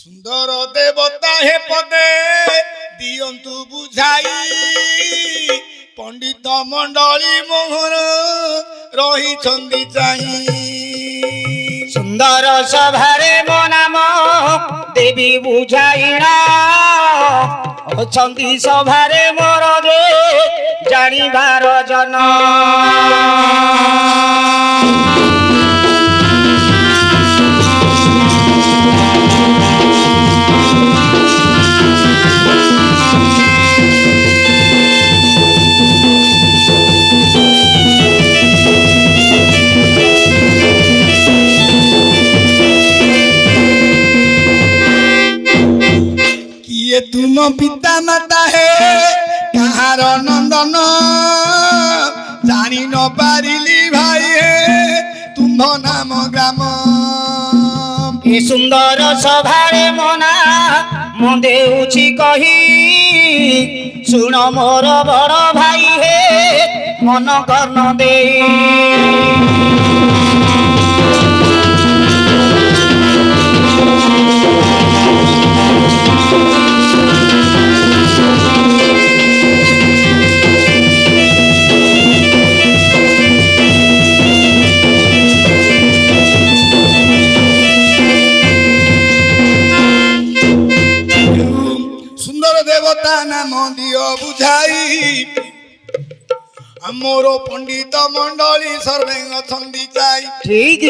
सुंदर देवता हे पदे दियंतु बुझाई पंडित मंडली मोहन रही छंदी चाही सुंदर सभारे मो नाम देवी बुझाइना अछंती सभारे मोर जे जानिबार जन किए तुम पिता माता है कहार नंदन जानी न पारिली भाई है तुम नाम ग्राम ए सुंदर सभारे मोना मो देउछि कही सुन मोर बड़ भाई हे मन कर्ण दे नाम दियो बुझाई मोरो पंडित मंडली सर्वे छंदी चाई ठीक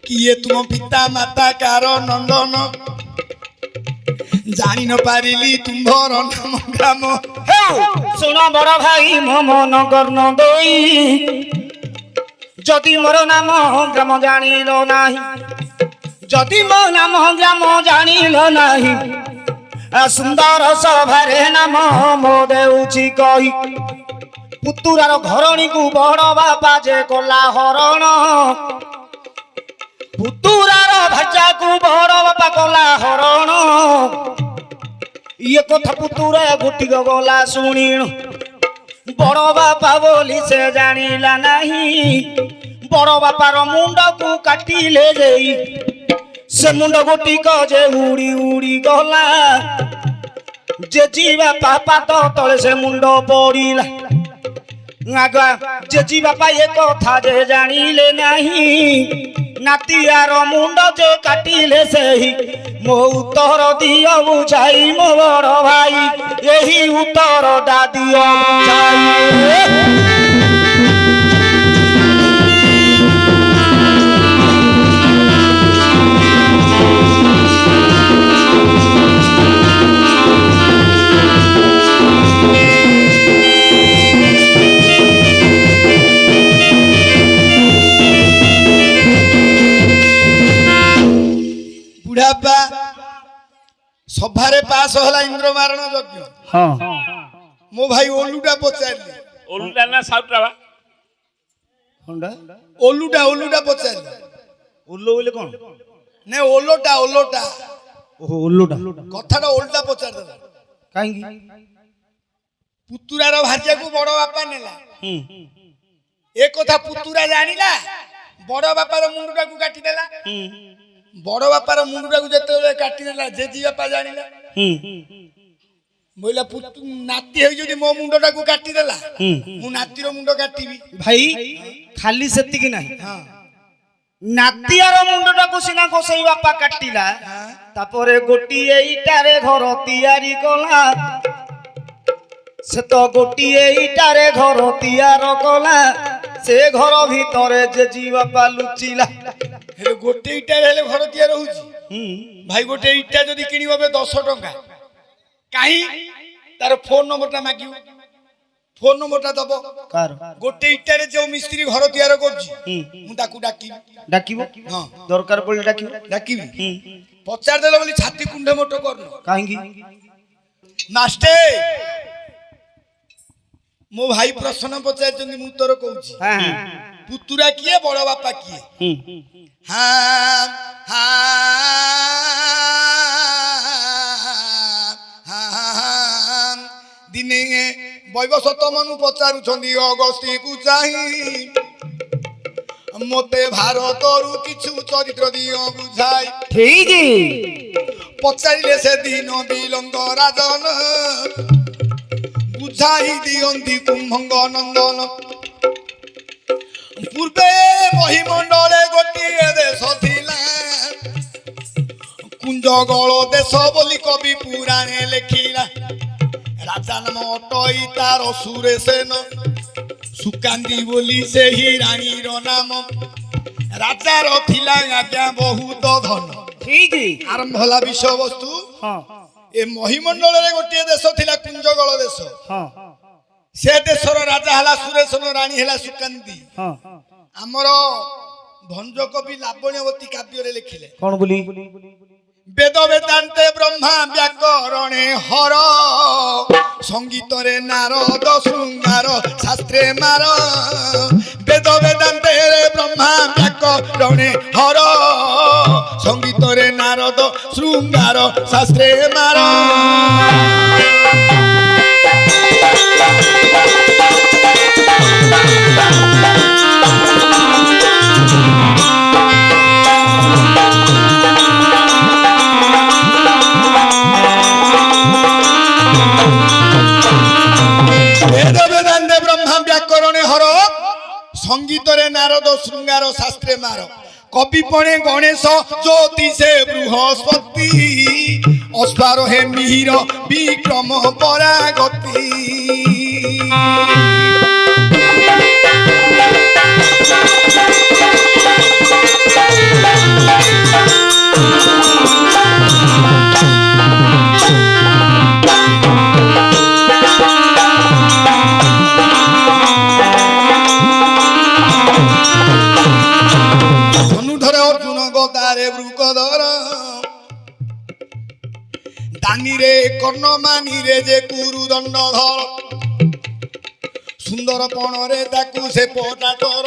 किए तुम पिता माता कार नंदन जानी न पारिली तुम्भर नाम ग्राम सुन बड़ भाई मो मन कर्ण दोई जदि मोर नाम ग्राम जानिल नाही जदि मो नाम ग्राम जानिल नाही सुंदर सभारे नाम मो देउछि कही पुतुरार घरणी को बड़ बापा जे कला हरण पुतुरार भाजा को बड़ बापा कला हरण ये कथा पुतुरा गोटी गला शुणी बड़ बापा बोली से जानिला नहीं बड़ बापार मुंड को काटिले जाई से मुंड गोटी जे उड़ी उड़ी गला जे जीवा पापा तो तले से मुंड पड़िला आगा जे जीवा पा ये कथा जे जानिले नहीं नातियार मुंड जे काटिले सेही मो उत्तर दियो बुझाई मो बड़ भाई यही उत्तर दा दियो बुझाई बुढ़ापा सभारे पास होला इंद्र मारण यज्ञ हां मो भाई ओलुटा पचारली ओलुटा ना साउटा बा होंडा ओलुटा पचारली उल्लो बोले कोन ने ओलोटा ओहो उल्लोटा कथाटा ओल्टा पचार देला काहेकी पुतुरार भार्या को बड़ बापा नेला ए कथा पुतुरा जानिला बड़ बापार मुंडटा को काटी देला बड़ बापार मुंडटा को जते काटी देला जे जी बापा जानिला बोला पुतु नाती होई जदी मो मुंडटा को काटी देला मु नातीर मुंड काटीबी भाई खाली सेति की नाही हां नातियार मुंडटा को सिना गोसई बापा काटिला तापरे गोटी एइटारे घर तयारी कला से तो गोटी एइटारे घर तयार कला से घर भितरे जे जी बापा लुचिला हेले गोटे इटा हेले घर तयार होउची भाई गोटे इटा जदी किनिबे 10 टका काई तार फोन नंबरटा मागियो फोन नंबरटा दबो कार गोटे इटा रे जो मिस्त्री घर तयार करछि मु ताकू डाकिबो हां दरकार पड़ले डाकिबी पचार देला बोली छाती कुंडे मोटो करनो काहेकी मास्टर मो भाई प्रश्न पचार जंदी मु तोर कहूची हां पुतुरा किए बड़ बापा किए हां हां दिने बयबसत मनु पचारु छंदी अगस्ती को चाही मते भारत रु किछु चरित्र दियो बुझाई ठीक ପଚାରିଲେ ସେ ଦିନ ବିଲଙ୍ଗ ରାଜନ ବୁଝାଇ ଦିଅନ୍ତି କୁମ୍ଭଙ୍ଗ ନନ୍ଦନ ପୂର୍ବେ ମହିମଣ୍ଡଳେ ଗୋଟିଏ ଦେଶ ଥିଲା କୁଞ୍ଜଗଳ ଦେଶ ବୋଲି କବି ପୁରାଣେ ଲେଖିଲା ରାଜା ନାମ ଅଟଇ ତାର ସୁରେଶନ ସୁକାନ୍ତି ବୋଲି ସେହି ରାଣୀର ନାମ ରାଜାର ଥିଲା ଆଜ୍ଞା ବହୁତ ଧନ ঠিক ଆରମ୍ଭ ହେଲା ବିଷୟବସ୍ତୁ হ্যাঁ ଏ ମହିମଣ୍ଡଳରେ ଗୋଟିଏ ଦେଶ ଥିଲା କୁଞ୍ଜଗଳ ଦେଶ হ্যাঁ ସେ ଦେଶର ରାଜା ହେଲା ସୁରେଶନ ରାଣୀ ହେଲା ସୁକାନ୍ତି হ্যাঁ ଆମର ଭଞ୍ଜ କବି ଲାବଣ୍ୟବତୀ କାବ୍ୟରେ ଲେଖିଲେ কোন বলি বেদ বেদান্তে ব্রহ্মা ব্যাকরণে হর সঙ্গীতরে নারদ শৃঙ্গার শাস্ত্রে মার বেদ বেদান্তে ব্রহ্মা ব্যাকরণে হর সঙ্গীতরে নারদ শৃঙ্গার শাস্ত্রে মার বেদ বেদান্তে ব্রহ্মা ব্যাকরণে হর সঙ্গীতরে নারদ শৃঙ্গার শাস্ত্রে মার কবিপণে গণেশ জ্যোতিষে বৃহস্পতি অশ্বার হে মিহির বিক্রম পরাগতি ধনুধরে অর্জুন গদারে বৃকধর দানিরে কর্ণমানিরে যে কুরু দণ্ডধর সুন্দর পণরে তাকু সে পটাচর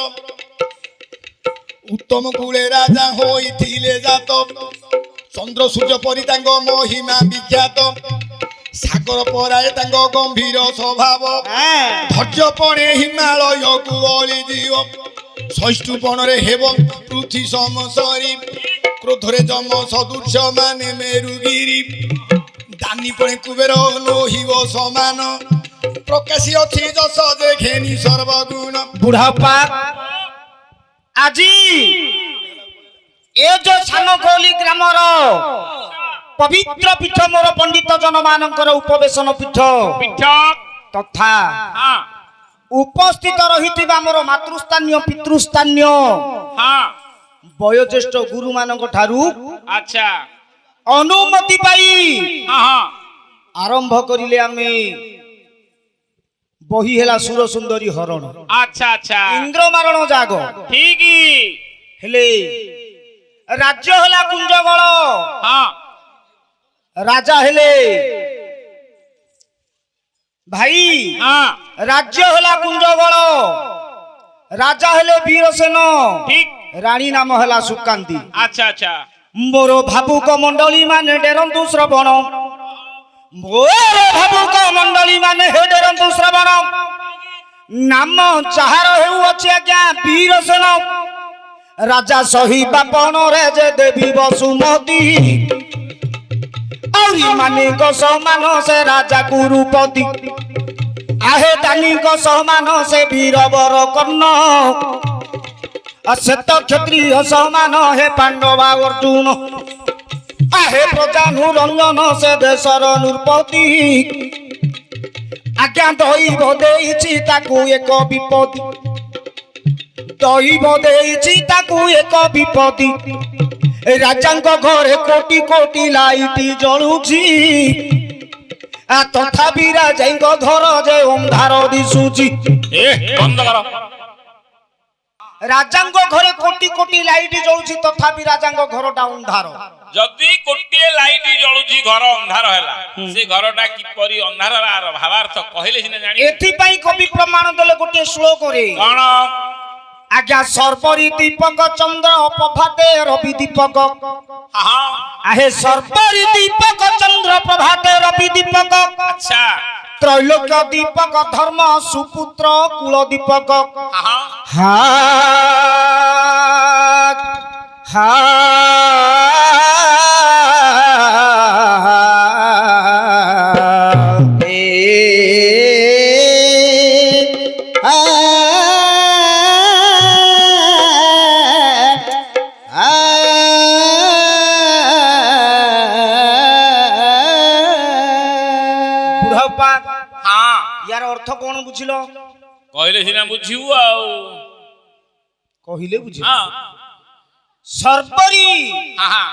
উত্তম কুলে রাজা হইଥିଲେ জাত চন্দ্র সূর্য পরি তাঙ্ক মহিমা বিখ্যাত সাগর পরায় তাঙ্ক গম্ভীর স্বভাব ধৈর্যপণে হিমালয়কু অলি জীব ষষ্ঠপণরে হেবং পৃথ্বী সমসরি ক্রোধরে যম সদৃশ মানে মেরুগিরি দানিপণে কুবের লোহিব সমান প্রকাশী অছি যশ দেখেনি সর্বগুণ বুঢ়াপা আজি এ যে সানকৌলি গ্রামর পবিত্র পীঠ মোর পণ্ডিত জনমানଙ୍କର উপবেশন পীঠ পিঠ তথা হ্যাঁ উপস্থিত রহিଥିବା ମୋର ମାତୃସ୍ଥାନୀୟ ପିତୃସ୍ଥାନୀୟ হ্যাঁ ବୟୋଜ୍ୟେଷ୍ଠ ଗୁରୁମାନଙ୍କ ଠାରୁ আচ্ছা ଅନୁମତି ପାଇ হ্যাঁ হ্যাঁ ଆରମ୍ଭ କରିଲେ ଆମେ ବହି ହେଲା ସୁର ସୁନ୍ଦରୀ ହରଣ আচ্ছা আচ্ছা ଇନ୍ଦ୍ର ମାରଣ ଜାଗ ঠিকই ହେଲେ ରାଜ୍ୟ ହେଲା କୁଞ୍ଜଗଳ হ্যাঁ ରାଜା ହେଲେ ଭାଇ হ্যাঁ ରାଜ୍ୟ ହେଲା କୁଞ୍ଜଗଳ ରାଜା ହେଲେ ବୀରସେନ ঠিক ରାଣୀ ନାମ ହେଲା ସୁକାନ୍ତି আচ্ছা আচ্ছা ମୋର ଭାବୁକ ମଣ୍ଡଳୀ ମାନେ ଡେରନ୍ତୁ ଶ୍ରବଣ ମୋର ଭାବୁକ ମଣ୍ଡଳୀ ମାନେ ହେ ଡେରନ୍ତୁ ଶ୍ରବଣ ନାମ ଯାହାର ହେଉଅଛି ଆଜ୍ଞା ବୀରସେନ ରାଜା ସହିବା ପଣରେ ଯେ ଦେବୀ ବସୁମତୀ ଆହୁରି ମାନିକ ସମାନ ସେ ରାଜା ଗୁରୁପତି आहे दानिक समान से वीरवर कर्ण अश्वेत क्षत्रिय समान हे पांडवा अर्जुन आहे प्रजानुरंजन से देशर नृपति आज्ञा दैव देइछि ताकू एक विपत्ति दैव देइछि ताकू एक विपत्ति राजांक घरे कोटि कोटि लाइट जळुछि तथापि राजांक घर जे अंधार दिशुची এ বন্ধ করো राजांक घरे कोटि कोटि लाइट जळुछि तथापि राजांक घरटा अंधार যদি কোটিয়ে লাইট জଳୁଛି ଘର ଅନ୍ଧାର ହେଲା ସେ ଘରଟା କିପରି ଅନ୍ଧାର ଭାବାର୍ଥ କହିଲେ ସିନା ଜାଣି एथि पई कवि प्रमाण देले गोटे श्लोक रे କଣ आज्ञा सर्परी दीपक चंद्र प्रभाते रवि दीपक ହଁ आहे सर्परी दीपक चंद्र प्रभाते रवि दीपक ଆଚ୍ଛା त्रैलोक्य दीपक धर्म सुपुत्र कुल दीपक ହଁ हा हा ବୁଢାପା ହଁ ইয়ার অর্থ কোন বুঝিল କହିଲେ ସିନା ବୁଝିବୁ ଆଉ কহিলে বুঝিল ହଁ সর্বরি ହଁ ହଁ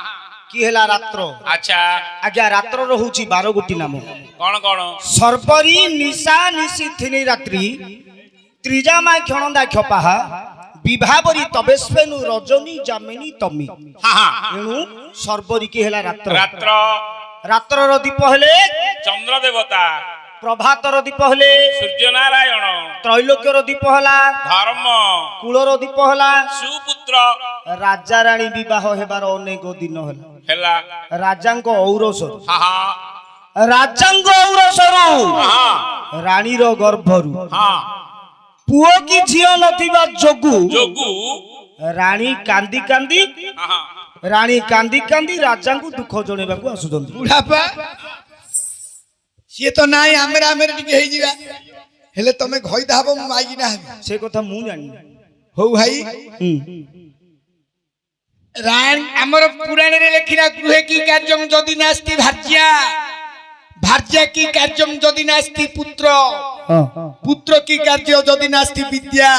কি হেলা রাত্র ଆଚ୍ଛା আজ্ঞা রাত্র রহুছি 12 গোটি নাম କଣ କଣ সর্বরি নিশা নিশি থিনি রাত্রি ত্রিজামা ক্ষণদা ক্ষপাহা বিভাবরি তবেস্বেনু রজনী জামিনী তমি ହଁ ହଁ এণু সর্বরি কি হেলা রাত্র ରାତ୍ର রাত্রর দীপ হেলে ଚନ୍ଦ୍ର ଦେବତା প্রভাতর দীপ হেলে ସୂର୍ଯ୍ୟ ନାରାୟଣ ত্রৈলোক্যর দীপ হেলা ଧର୍ମ কুলর দীপ হেলা ସୁପୁତ୍ର রাজা রানী বিবাহ হেবার অনেক দিন হেলা ହେଲା রাজাঙ্ক ঔরসর ହଁ ହଁ রাজাঙ্ক ঔরসরু ହଁ রানীর গর্ভরু ହଁ পুଅ কি ঝিଅ নথিবা যোগু ଯୋଗୁ রানী কান্দি কান্দি ହଁ ହଁ রানী কান্দি কান্দি রাজাঙ্কু দুঃখ জଣାইବାକୁ ଆସୁଛନ୍ତି ବୁଢାପା ସିଏ ତ ନାଇଁ ଆମେ ଟିକେ ହେଇଯିବା ହେଲେ ତମେ ଘଇଦା ହବ ମୁଁ ମାଗିନା ହେବି ସେ କଥା ମୁଁ ଜାଣିନି ହଉ ଭାଇ ରାଣୀ ଆମର ପୁରାଣରେ ଲେଖିଲା ଗୃହେ କି କାର୍ଯ୍ୟଂ ଯଦି ନାସ୍ତି ଭାର୍ଯ୍ୟା ଭାର୍ଯ୍ୟା କି କାର୍ଯ୍ୟଂ ଯଦି ନାସ୍ତି ପୁତ୍ର পুত্র কি কার্য যদি নাস্তি বিদ্যা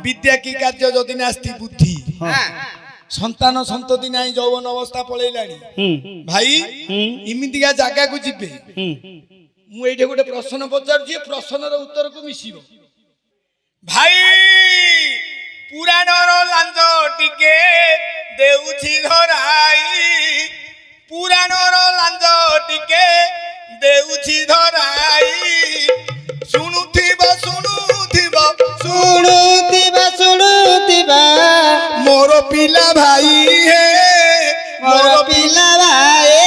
বিদ্যা কি কার্য যদি নাস্তি বুদ্ধি সন্তান সন্ততি নাই যৌবন অবস্থা পড়াইলানি ভাই এমিতিকা জায়গাକୁ ଯିବେ ମୁଁ ଏଇଠି ଗୋଟେ ପ୍ରଶ୍ନ ପଚାରୁଛି ପ୍ରଶ୍ନର ଉତ୍ତରକୁ ମିଶିବ ଭାଇ ପୁରାଣର ଲାଞ୍ଜ ଟିକେ ଦେଉଛି ଧରାଇ ପୁରାଣର ଲାଞ୍ଜ ଟିକେ ଦେଉଛି ଧରାଇ ଶୁଣୁଥିବ ଶୁଣୁଥିବ ଶୁଣୁଥିବା ଶୁଣୁଥିବା ମୋର ପିଲା ଭାଇ ହେ ମୋର ପିଲା ଭାଇ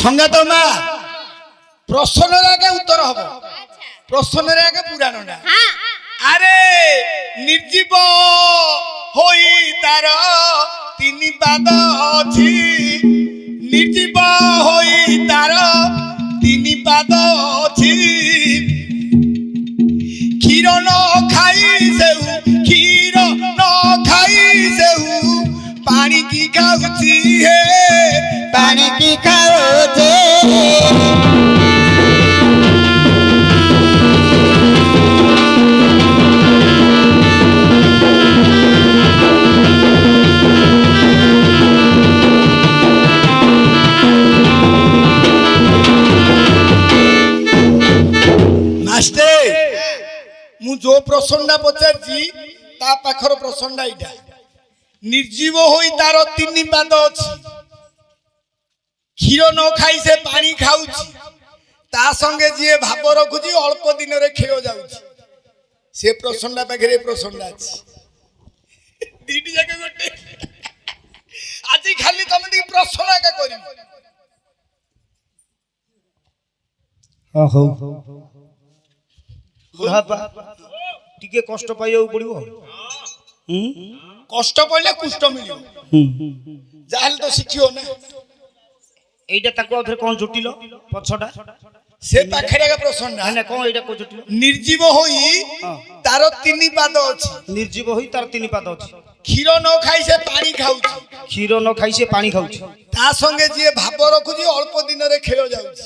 সংগাত মা প্রশ্নের আগে উত্তর হব প্রশ্নের আগে পুরাণটা আরে নির্জীব হই তার তিনি পাদ অছি নির্জীব হই তার তিনি পাদ অছি ক্ষীর ন খাই সেউ ক্ষীর ন খাই সেউ পানি কি খাউছি হে ପାଣି କି ଖାଉଛେ মাস্টে ମୁଁ ଯୋଉ ପ୍ରଶ୍ନଟା ପଚାରିଛି ତା ପାଖର ପ୍ରଶ୍ନଟା ଏଇଟା ନିର୍ଜୀବ ହୋଇ ତାର ତିନି ପାଦ ଅଛି କ୍ଷୀର ନ ଖାଇ ସେ ପାଣି ଖାଉଛି ତା ସଙ୍ଗେ ଯିଏ ଭାବ ରଖୁଛି ଅଳ୍ପ ଦିନରେ କ୍ଷୟ ଯାଉଛି ସେ ପ୍ରଶ୍ନଟା ପାଖରେ ଏ ପ୍ରଶ୍ନଟା ଅଛି ଦିଟି ଯାକ ଗୋଟେ ଆଜି ଖାଲି ତମେ ଟିକେ ପ୍ରଶ୍ନ ଏକା କରିବ ହଉ ବୁଢାପା ଟିକେ କଷ୍ଟ ପାଇବାକୁ ପଡିବ କଷ୍ଟ ପଇଲେ କୁଷ୍ଟ ମିଳିବ ଯାହେଲେ ତ ଶିଖିବ ନା এইটা তাকু আউথরে কোন জুটিল পছটা ସେ ପାଖରେ ଏକା ପ୍ରଶ୍ନଟା না কোন এইটা কো জুটিল ନିର୍ଜୀବ ହୋଇ ତାର ତିନି ପାଦ ଅଛି নির্জীব হই তার তিন পাদ আছে କ୍ଷୀର ନ ଖାଇ ସେ ପାଣି ଖାଉଛି ক্ষীর ন খাই সে পানি খাଉଛି ତା ସଙ୍ଗେ ଯିଏ ଭାବ ରଖୁଛି ଅଳ୍ପ ଦିନରେ କ୍ଷୟ ଯାଉଛି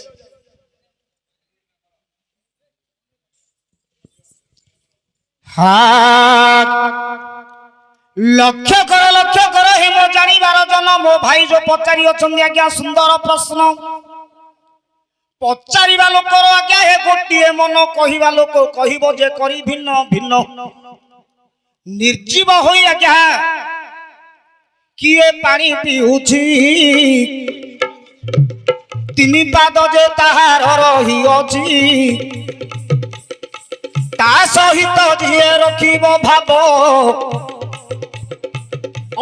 লক্ষ্য কর হে মো জানিবার জন মো ভাই যে পচারি অছন্তি আজ্ঞা সুন্দর প্রশ্ন পচারিবা লোকর আজ্ঞা হে গোটিয়ে মন কহিবা লোক কহিব যে করি ভিন্ন ভিন্ন নির্জীব হই আজ্ঞা কিয়ে পানি পিউছি তিনি পাদ যে তাহার রহিଅଛି তা সহিত যিয়ে রখিব ভাব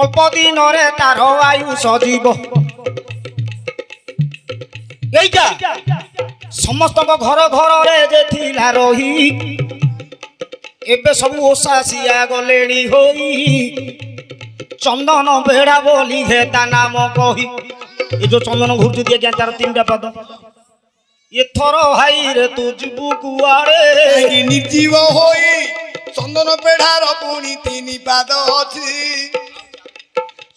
অল্প দিনরে তার আয়ুষ জীব এইটা সমস্ত ঘর ঘরে যে থিলা রহি এবে সবু ওষাসিয়া গলেনি হই চন্দন বেড়া বলি হে তা নাম কহি ଏ ଯୋଉ ଚନ୍ଦନ ଘୁରୁଛି ଟିକେ ଆଜ୍ଞା ତାର ତିନିଟା ପାଦ ଏଥର ଭାଇରେ ତୁ ଯିବୁ କୁଆଡେ କାହିଁକି ନିର୍ଜୀବ ହୋଇ ଚନ୍ଦନ ପେଢାର ପୁଣି ତିନି ପାଦ ଅଛି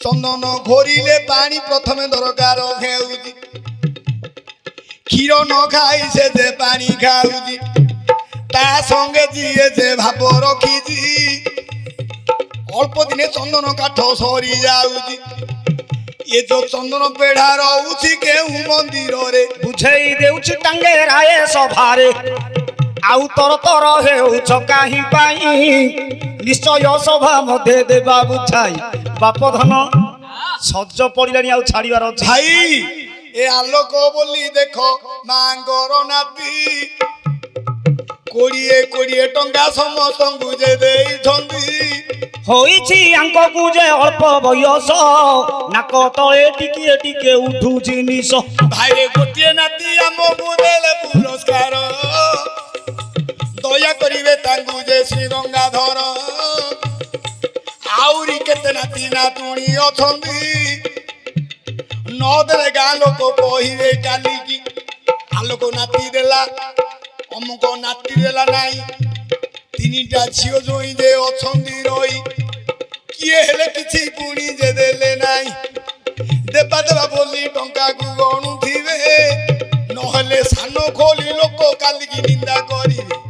ଚନ୍ଦନ ଘୋରିଲେ ପାଣି ପ୍ରଥମେ ଦରକାର ହେଉଛି କ୍ଷୀର ନ ଖାଇ ସେ ଯେ ପାଣି ଖାଉଛି ତା ସଙ୍ଗେ ଯିଏ ଯେ ଭାବ ରଖିଛି ଅଳ୍ପ ଦିନେ ଚନ୍ଦନ କାଠ ସରି ଯାଉଛି ଏ ଯୋଉ ଚନ୍ଦନ ପେଢା ରହୁଛି କେଉଁ ମନ୍ଦିରରେ ବୁଝେଇ ଦେଉଛି ଟାଙ୍ଗେରାଏ ସଭାରେ ଆଉ ତର ତର ହେଉଛ କାହିଁ ପାଇଁ ନିଶ୍ଚୟ ସଭା ମଧ୍ୟରେ ଦେବା ବୁଝାଇ ବାପ ଧନ ସଜ ପଡ଼ିଲାଣି ଆଉ ଛାଡ଼ିବାର ଅଛି ଭାଇ ଏ ଆଲୋକ ବୋଲି ଦେଖ ମାଙ୍କର ନାତି 20 ଟଙ୍କା ସମସ୍ତଙ୍କୁ ଯେ ଦେଇଛନ୍ତି ହୋଇଛି ଆଙ୍କକୁ ଯେ ଅଳ୍ପ ବୟସ ନାକ ତଳେ ଟିକେ ଟିକେ ଉଠୁଛି ନିଶ ଭାଇରେ ଗୋଟିଏ ନାତି ଆମକୁ ଦେଲେ ପୁରସ୍କାର ଦୟା କରିବେ ତାଙ୍କୁ ଯେ ଶ୍ରୀ ଗଙ୍ଗାଧର ଆହୁରି କେତେ ନାତି ନାତୁଣୀ ଅଛନ୍ତି ନଦେଲେ ଗାଁ ଲୋକ କହିବେ କାଲିକି ଆଲୋକ ନାତି ଦେଲା ଅମୁକ ନାତି ଦେଲା ନାହିଁ ତିନିଟା ଝିଅ ଜୋଇଁ ଯେ ଅଛନ୍ତି ରହି କିଏ ହେଲେ କିଛି ପୁଣି ଯେ ଦେଲେ ନାହିଁ ଦେବା ଦେବା ବୋଲି ଟଙ୍କାକୁ ଗଣୁଥିବେ ନହେଲେ ସାନ ଖୋଲି ଲୋକ କାଲିକି ନିନ୍ଦା କରିବେ